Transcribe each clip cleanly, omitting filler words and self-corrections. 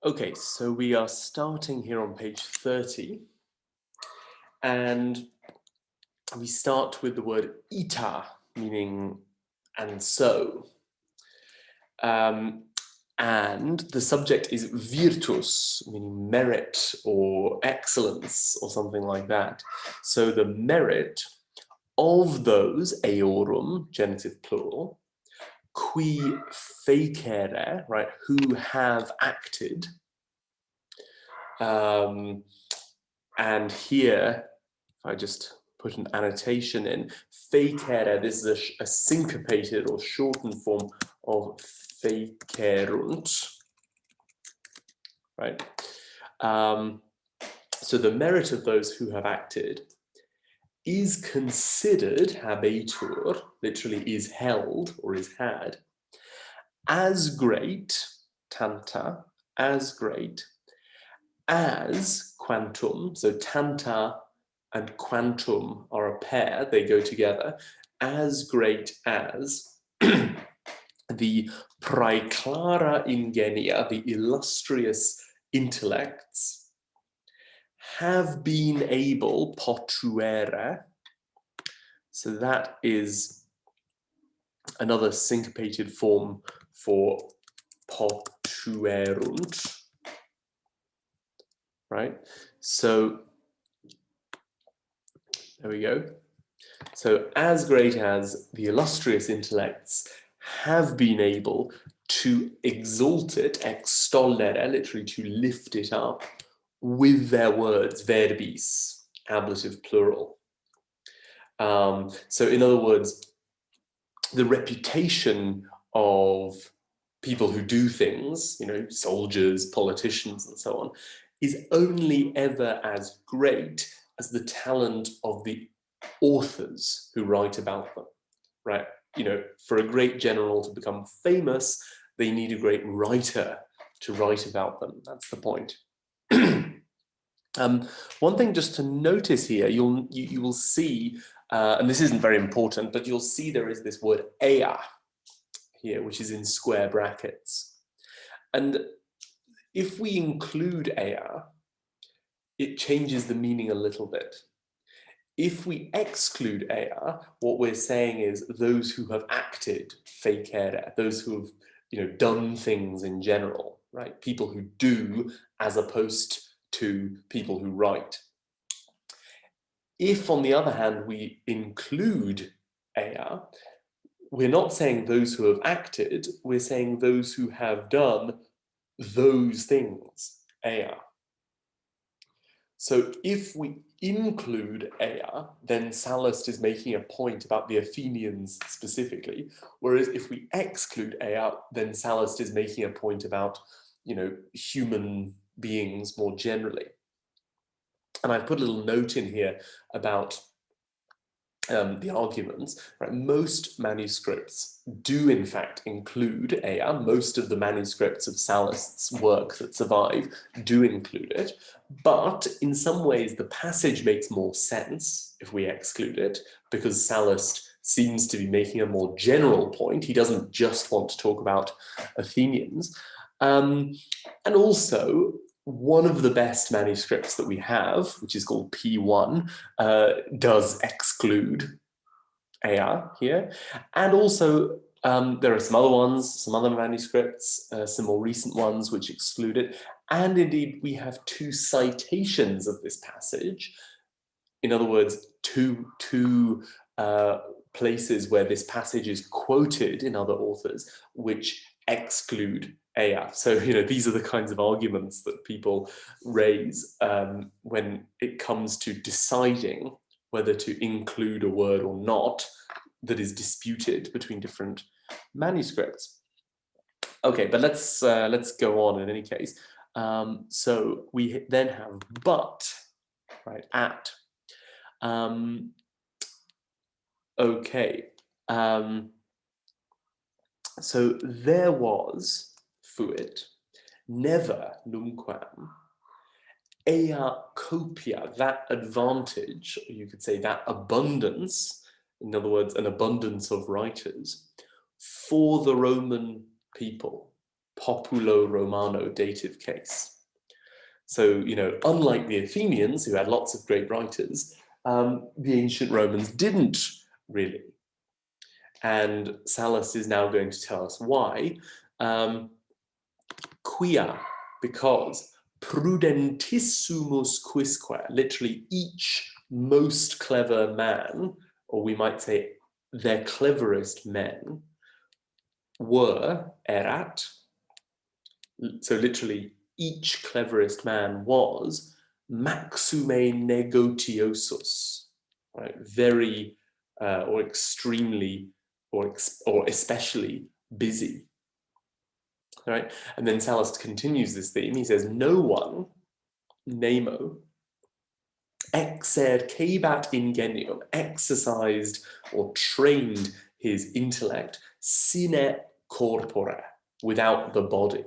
Okay, so we are starting here on page 30, and we start with the word ita, meaning and so. And the subject is virtus, meaning merit or excellence or something like that. So the merit of those, eorum, genitive plural, qui fecere, right, who have acted. And here, if I just put an annotation in, fecere, this is a syncopated or shortened form of fecerunt, right? So the merit of those who have acted is considered, habetur, literally is held or is had, as great, tanta, as great, as quantum, so tanta and quantum are a pair, they go together, as great as the praeclara ingenia, the illustrious intellects, have been able, potuere, so that is another syncopated form for potuerunt, right? So there we go. So as great as the illustrious intellects have been able to exalt it, extollere, literally to lift it up, with their words, verbis, ablative plural. So in other words, the reputation of people who do things, you know, soldiers, politicians, and so on, is only ever as great as the talent of the authors who write about them, right? You know, for a great general to become famous, they need a great writer to write about them. That's the point. One thing just to notice here, you will see, and this isn't very important, but you'll see there is this word ea here, which is in square brackets. And if we include ea, it changes the meaning a little bit. If we exclude ea, what we're saying is those who have acted, fecere, those who have, you know, done things in general, right? People who do as opposed to people who write. If, on the other hand, we include ea, we're not saying those who have acted, we're saying those who have done those things, ea. So if we include ea, then Sallust is making a point about the Athenians specifically, whereas if we exclude ea, then Sallust is making a point about, you know, human beings more generally. And I've put a little note in here about the arguments, right? Most manuscripts do in fact include ea. Most of the manuscripts of Sallust's work that survive do include it, but in some ways the passage makes more sense if we exclude it, because Sallust seems to be making a more general point. He doesn't just want to talk about Athenians. And also, one of the best manuscripts that we have, which is called P1, does exclude ea here. And also, there are some other ones, some other manuscripts, some more recent ones which exclude it. And indeed, we have two citations of this passage. In other words, two places where this passage is quoted in other authors, which exclude ea. So, you know, these are the kinds of arguments that people raise when it comes to deciding whether to include a word or not that is disputed between different manuscripts. Okay, but let's go on in any case. So we then have but, right, at. Okay. So there was, fuit, never numquam, ea copia, that advantage, or you could say that abundance, in other words, an abundance of writers, for the Roman people, populo Romano dative case. So, unlike the Athenians, who had lots of great writers, the ancient Romans didn't really. And Sallust is now going to tell us why. Quia, because prudentissimus quisque, literally each most clever man, or we might say their cleverest men, erat, so literally each cleverest man was maxime negotiosus, right? Very or extremely or especially busy. Right? And then Sallust continues this theme. He says, no one, nemo, exercebat ingenium, exercised or trained his intellect, sine corpore, without the body.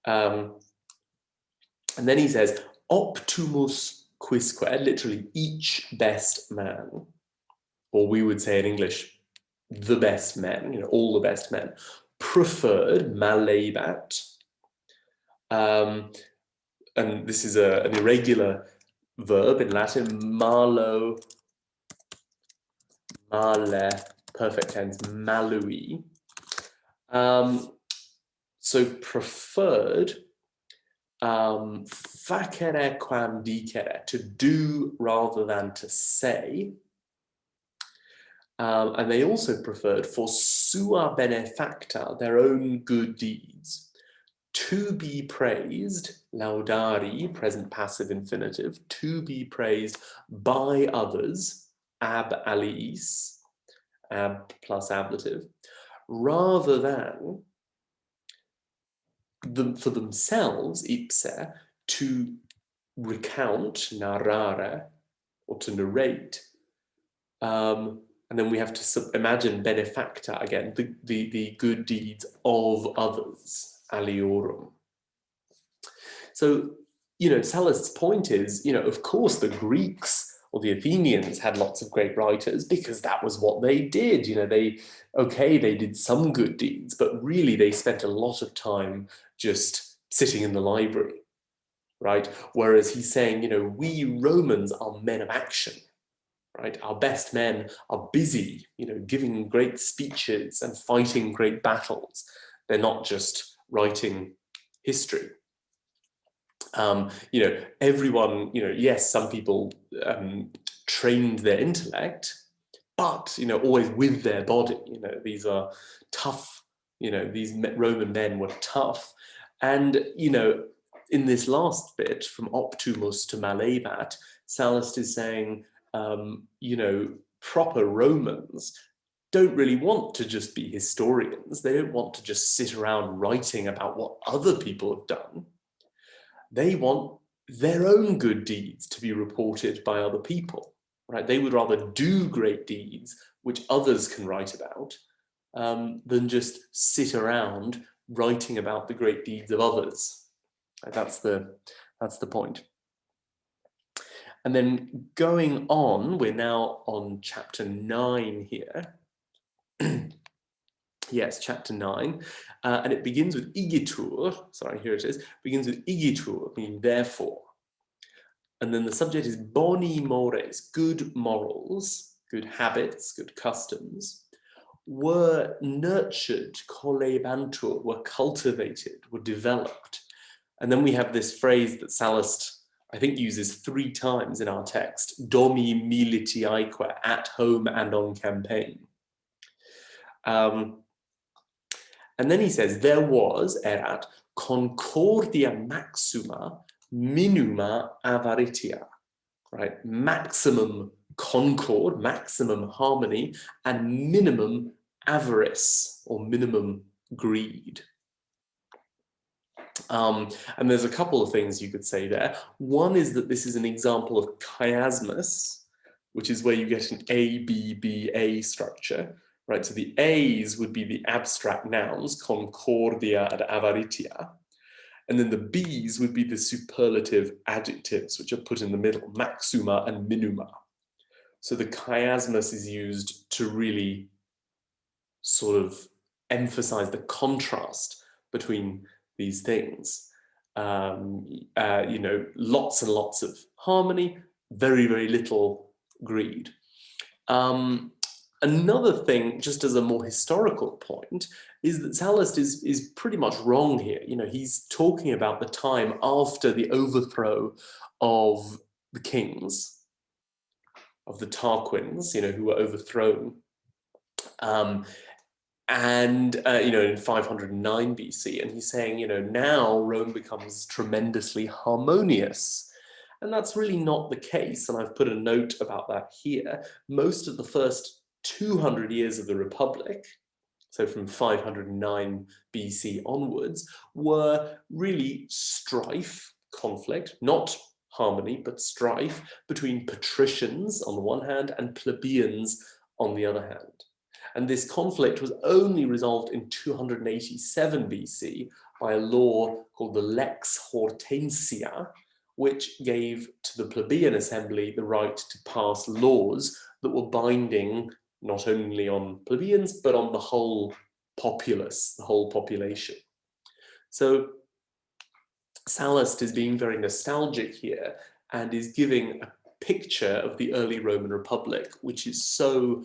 And then he says, optimus quisque, literally each best man, or we would say in English, the best men, all the best men, preferred malebat, and this is an irregular verb in Latin, malo, male, perfect tense, malui. So preferred, facere quam dicere, to do rather than to say. And they also preferred for sua benefacta, their own good deeds, to be praised, laudari, present passive infinitive, to be praised by others, ab aliis, ab plus ablative, rather than for themselves, ipse, to recount, narrare, or to narrate. And then we have to imagine benefacta again, the good deeds of others, aliorum. So, Sallust's point is, of course the Greeks or the Athenians had lots of great writers because that was what they did. They did some good deeds, but really they spent a lot of time just sitting in the library, right? Whereas he's saying, we Romans are men of action. Right? Our best men are busy, giving great speeches and fighting great battles. They're not just writing history. Everyone, yes, some people trained their intellect, but, always with their body. These are tough, these Roman men were tough. And, in this last bit, from optimus to malebat, Sallust is saying, proper Romans don't really want to just be historians. They don't want to just sit around writing about what other people have done. They want their own good deeds to be reported by other people, right? They would rather do great deeds, which others can write about, than just sit around writing about the great deeds of others. That's the point. And then going on, we're now on chapter 9 here. Yes, chapter 9. And it begins with igitur. Sorry, here it is. It begins with igitur, meaning therefore. And then the subject is boni mores, good morals, good habits, good customs, were nurtured, colebantur, were cultivated, were developed. And then we have this phrase that Sallust, I think, uses 3 times in our text, domi militiaeque, at home and on campaign. And then he says, there was, erat, concordia maxima, minima avaritia, right? Maximum concord, maximum harmony, and minimum avarice, or minimum greed. And there's a couple of things you could say there. One is that this is an example of chiasmus, which is where you get an A, B, B, A structure, right? So the A's would be the abstract nouns, concordia and avaritia. And then the B's would be the superlative adjectives, which are put in the middle, maxima and minima. So the chiasmus is used to really sort of emphasize the contrast between these things. You know, lots and lots of harmony, very, very little greed. Another thing, just as a more historical point, is that Sallust is pretty much wrong here. You know, he's talking about the time after the overthrow of the kings, of the Tarquins, you know, who were overthrown. You know, in 509 BC, and he's saying, you know, now Rome becomes tremendously harmonious. And that's really not the case, and I've put a note about that here. Most of the first 200 years of the Republic, so from 509 BC onwards, were really strife, conflict, not harmony, but strife between patricians on the one hand and plebeians on the other hand. And this conflict was only resolved in 287 BC by a law called the Lex Hortensia, which gave to the plebeian assembly the right to pass laws that were binding not only on plebeians, but on the whole populace, the whole population. So Sallust is being very nostalgic here and is giving a picture of the early Roman Republic, which is so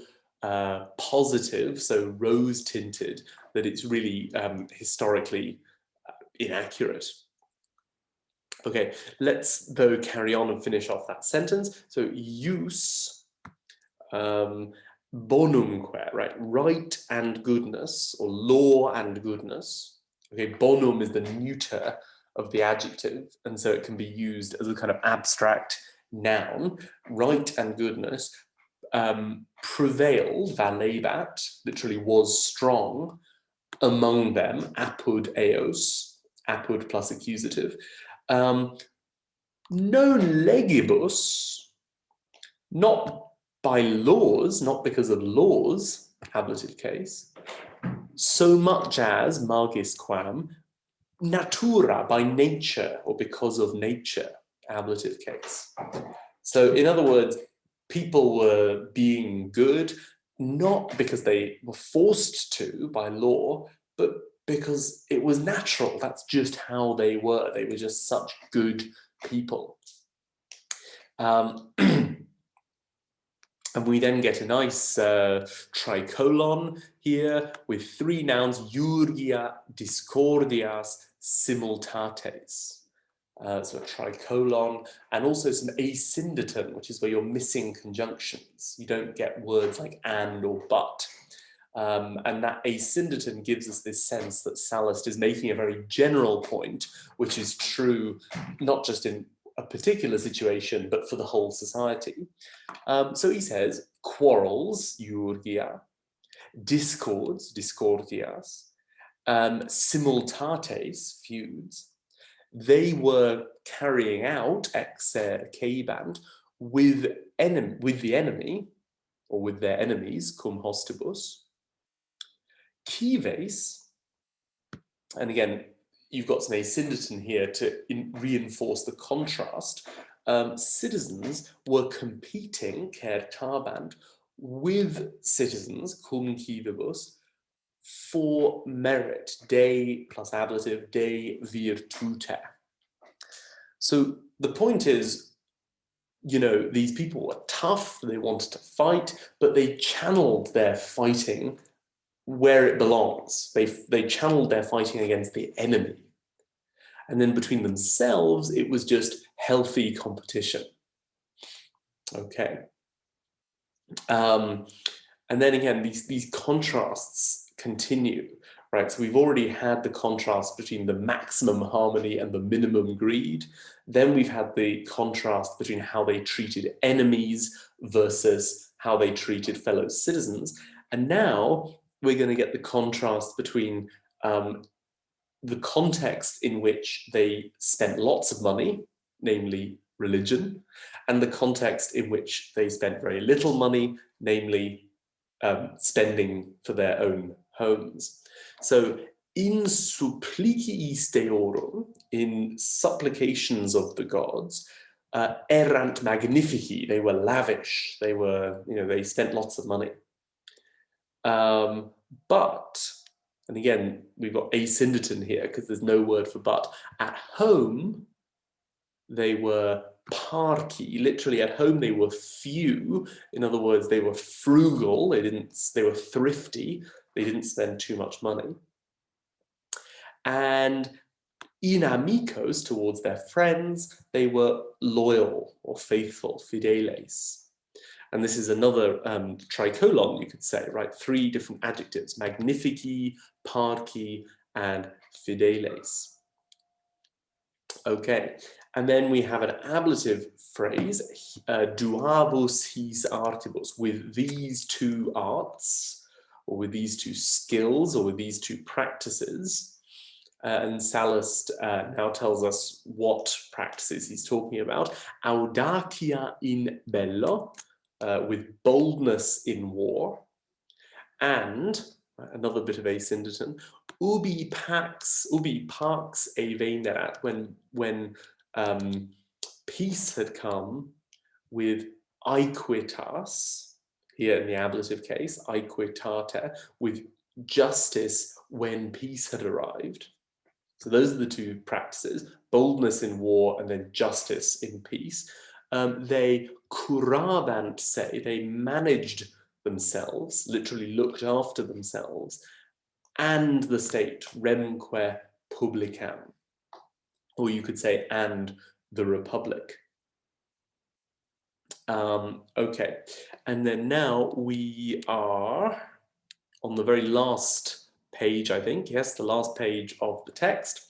positive, so rose-tinted, that it's really historically inaccurate. Okay, let's though carry on and finish off that sentence. So jus bonumque, right and goodness, or law and goodness. Okay, bonum is the neuter of the adjective, and so it can be used as a kind of abstract noun. Right and goodness prevailed, valebat, literally was strong, among them, apud eos, apud plus accusative, non legibus, not by laws, not because of laws, ablative case, so much as, magis quam, natura, by nature, or because of nature, ablative case. So in other words, people were being good, not because they were forced to by law, but because it was natural. That's just how they were. They were just such good people. And we then get a nice tricolon here with three nouns, iurgia, discordias, simultates. So a tricolon, and also some asyndeton, which is where you're missing conjunctions. You don't get words like and or but. And that asyndeton gives us this sense that Sallust is making a very general point, which is true not just in a particular situation, but for the whole society. So he says, quarrels, iurgia, discords, discordias, simultates, feuds, they were carrying out exer cebant with the enemy, or with their enemies, cum hostibus, cives, and again, you've got some asyndeton here to reinforce the contrast. Citizens were competing, certabant, with citizens, cum civibus, for merit, de plus ablative, de virtute. So the point is, you know, these people were tough, they wanted to fight, but they channeled their fighting where it belongs. They channeled their fighting against the enemy. And then between themselves, it was just healthy competition. Okay. And then again, these contrasts continue, right? So we've already had the contrast between the maximum harmony and the minimum greed. Then we've had the contrast between how they treated enemies versus how they treated fellow citizens. And now we're going to get the contrast between the context in which they spent lots of money, namely religion, and the context in which they spent very little money, namely spending for their own homes. So in suppliciis deorum, in supplications of the gods, erant magnifici, they were lavish, they were, you know, they spent lots of money. But And again, we've got asyndeton here because there's no word for but. At home, they were parky. Literally, at home they were few. In other words, they were frugal. They were thrifty. They didn't spend too much money. And in amicos, towards their friends, they were loyal or faithful, fideles. And this is another tricolon, you could say, right? 3 different adjectives: magnifici, parci, and fideles. Okay, and then we have an ablative phrase, duabus his artibus, with these 2 arts, or with these 2 skills, or with these 2 practices. And Sallust now tells us what practices he's talking about. Audacia in bello, with boldness in war, and another bit of asyndeton, ubi pax evenerat, when peace had come, with aequitas, here in the ablative case, aequitate, with justice when peace had arrived. So those are the 2 practices: boldness in war and then justice in peace. They curabant se, they managed themselves, literally looked after themselves, and the state, remque publicam, or you could say, and the republic. Okay, and then now we are on the very last page, I think. Yes, the last page of the text.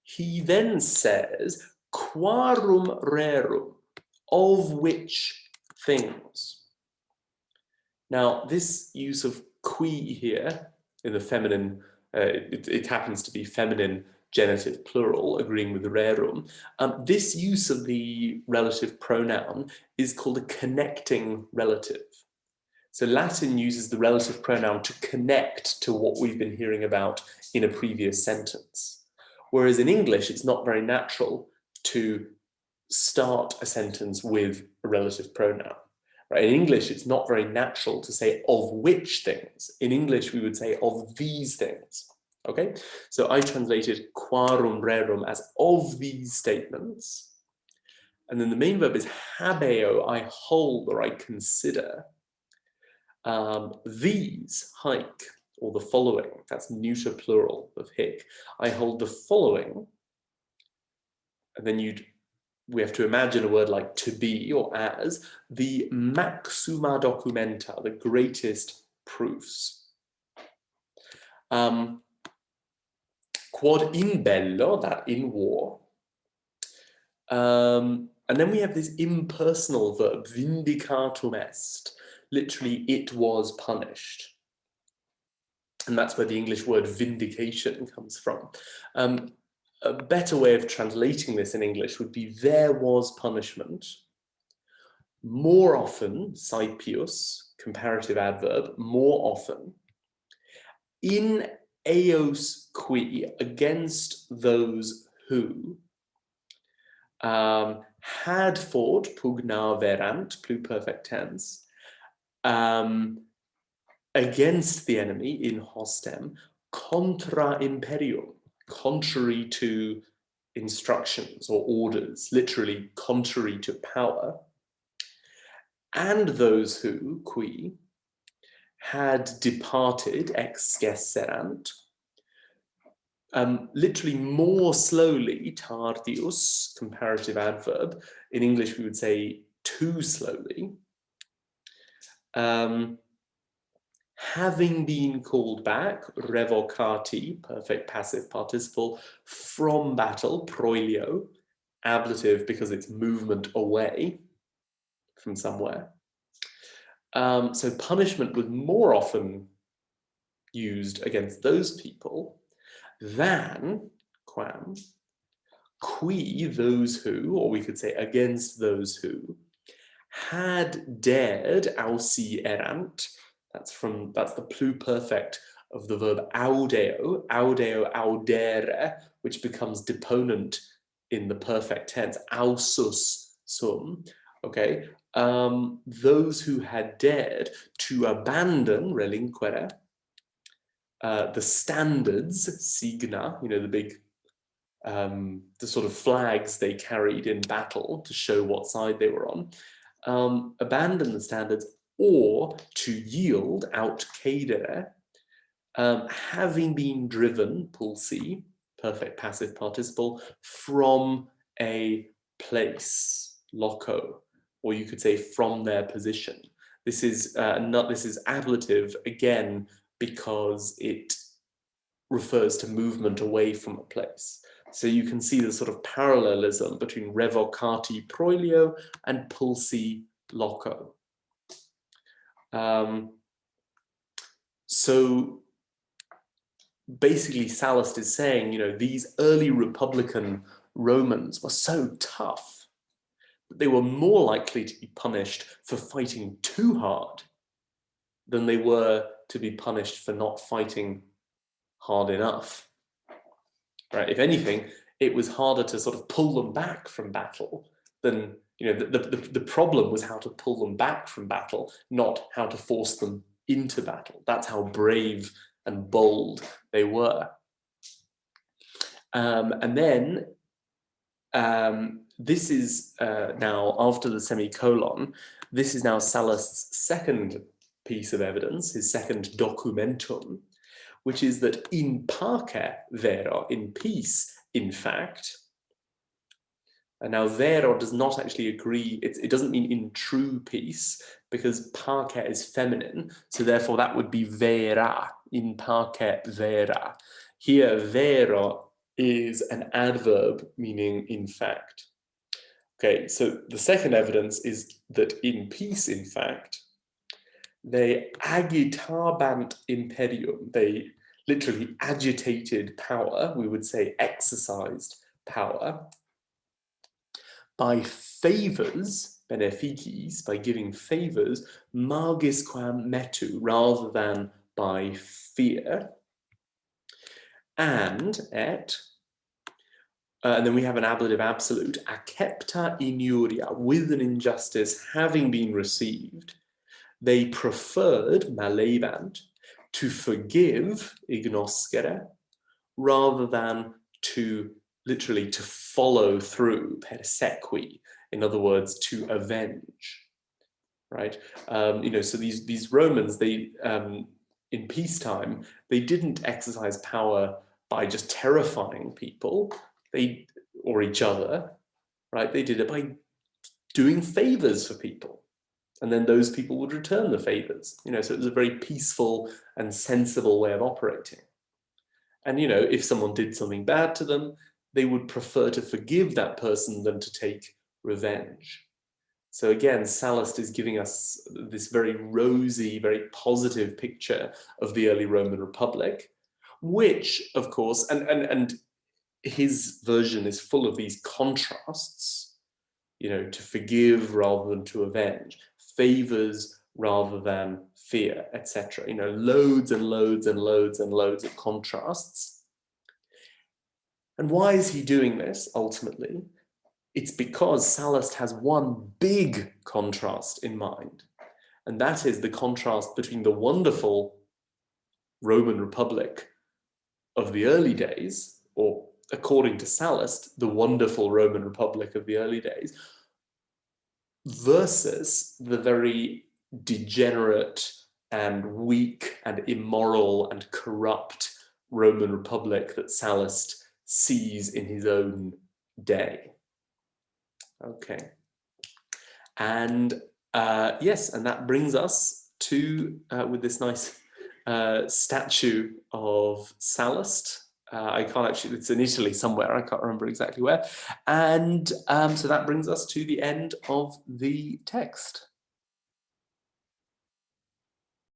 He then says, quarum rerum, of which things. Now, this use of qui here in the feminine, it happens to be feminine genitive plural, agreeing with the rerum. This use of the relative pronoun is called a connecting relative. So Latin uses the relative pronoun to connect to what we've been hearing about in a previous sentence. Whereas in English, it's not very natural to start a sentence with a relative pronoun. Right? In English, it's not very natural to say of which things. In English, we would say of these things. Okay, so I translated quarum rerum as of these statements. And then the main verb is habeo, I hold or I consider. These, haec, or the following, that's neuter plural of hic. I hold the following, and then we have to imagine a word like to be or as, the maxima documenta, the greatest proofs. Quod in bello, that in war. And then we have this impersonal verb, vindicatum est. Literally, it was punished. And that's where the English word vindication comes from. A better way of translating this in English would be there was punishment. More often, saipius, comparative adverb, more often. In eos qui, against those who, had fought, pugnaverant, pluperfect tense, against the enemy in hostem, contra imperium, contrary to instructions or orders, literally contrary to power, and those who, qui, had departed, excesserant, literally more slowly, tardius, comparative adverb. In English, we would say too slowly. Having been called back, revocati, perfect passive participle, from battle, proilio, ablative because it's movement away from somewhere. So punishment was more often used against those people than, quam, qui, those who, or we could say against those who, had dared, ausi erant, that's the pluperfect of the verb audeo, audere, which becomes deponent in the perfect tense, ausus sum, okay? Those who had dared to abandon, relinquere, the standards, signa, you know, the big, the sort of flags they carried in battle to show what side they were on, abandon the standards, or to yield out cadere, having been driven, pulsi, perfect passive participle, from a place, loco, or you could say from their position. This is this is ablative again because it refers to movement away from a place. So you can see the sort of parallelism between revocati proilio and pulsi loco. So basically Sallust is saying, you know, these early Republican Romans were so tough that they were more likely to be punished for fighting too hard than they were to be punished for not fighting hard enough. Right? If anything, it was harder to sort of pull them back from battle than, you know, the problem was how to pull them back from battle, not how to force them into battle. That's how brave and bold they were. And then this is now, after the semicolon, this is now Sallust's second piece of evidence, his second documentum, which is that in pace vero, in peace, in fact, and now vero does not actually agree, it doesn't mean in true peace, because pace is feminine, so therefore that would be vera, in pace vera. Here, vero is an adverb meaning in fact. Okay, so the second evidence is that in peace, in fact, they agitabant imperium, they literally agitated power, we would say exercised power, by favors, beneficis, by giving favors, magisquam metu, rather than by fear, and and then we have an ablative absolute, accepta inuria, with an injustice having been received, they preferred, malevant, to forgive, ignoscere, rather than to literally to follow through, persequi, in other words, to avenge, right? You know, so these Romans, they, in peacetime, they didn't exercise power by just terrifying people, or each other, right? They did it by doing favors for people. And then those people would return the favors, you know, so it was a very peaceful and sensible way of operating. And, you know, if someone did something bad to them, they would prefer to forgive that person than to take revenge. So again, Sallust is giving us this very rosy, very positive picture of the early Roman Republic, which, of course, and his version is full of these contrasts, you know, to forgive rather than to avenge, favors rather than fear, etc. You know, loads and loads and loads and loads of contrasts. And why is he doing this ultimately? It's because Sallust has one big contrast in mind, and that is the contrast between the wonderful Roman Republic of the early days, or according to Sallust, the wonderful Roman Republic of the early days, versus the very degenerate and weak and immoral and corrupt Roman Republic that Sallust sees in his own day. Okay. And yes, and that brings us to, with this nice statue of Sallust. I can't actually, it's in Italy somewhere, I can't remember exactly where. And so that brings us to the end of the text.